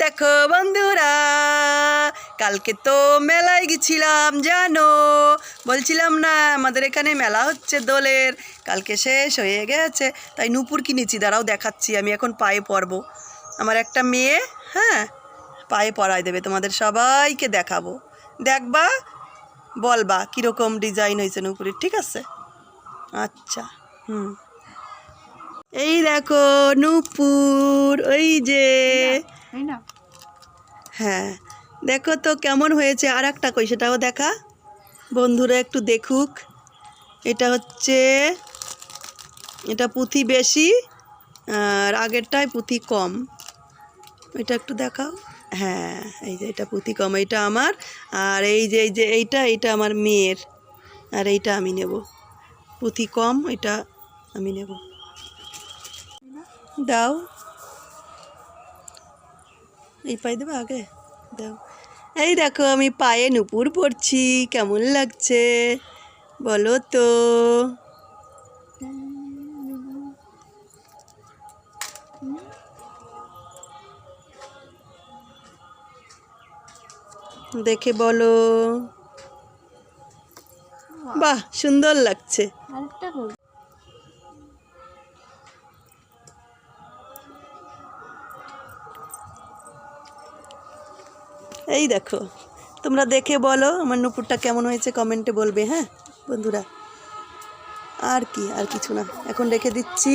দেখো বন্ধুরা, কালকে তো মেলায় গেছিলাম জানো। বলছিলাম না আমাদের এখানে মেলা হচ্ছে দোলের, কালকে শেষ হয়ে গেছে। তাই নূপুর কিনেছি, দাঁড়াও দেখাচ্ছি। আমি এখন পায়ে পরবো, আমার একটা মেয়ে, হ্যাঁ, পায়ে পরায় দেবে, তোমাদের সবাইকে দেখাবো। দেখবা, বলবা কীরকম ডিজাইন হয়েছে নূপুরের, ঠিক আছে? আচ্ছা, এই দেখো নূপুর, ওই যে, হ্যাঁ দেখো তো কেমন হয়েছে। আর একটা কই, সেটাও দেখা, বন্ধুরা একটু দেখুক। এটা হচ্ছে, এটা পুঁথি বেশি আর আগেরটায় পুঁথি কম। এটা একটু দেখাও। হ্যাঁ, এই যে এটা পুঁথি কম, এইটা আমার। আর এই যে এইটা আমার মেয়ের, আর এইটা আমি নেব। পুঁথি কম, এটা আমি নেব। দাও, এই পায়ে দেবে আগে, দাও। এই দেখো আমি পায়ে নূপুর পরছি, কেমন লাগছে বলো তো। দেখে বলো, বাহ সুন্দর লাগছে। এই দেখো, তোমরা দেখে বলো আমার নূপুরটা কেমন হয়েছে, কমেন্টে বলবে, হ্যাঁ বন্ধুরা। আর কি, আর কিছু না, এখন রেখে দিচ্ছি।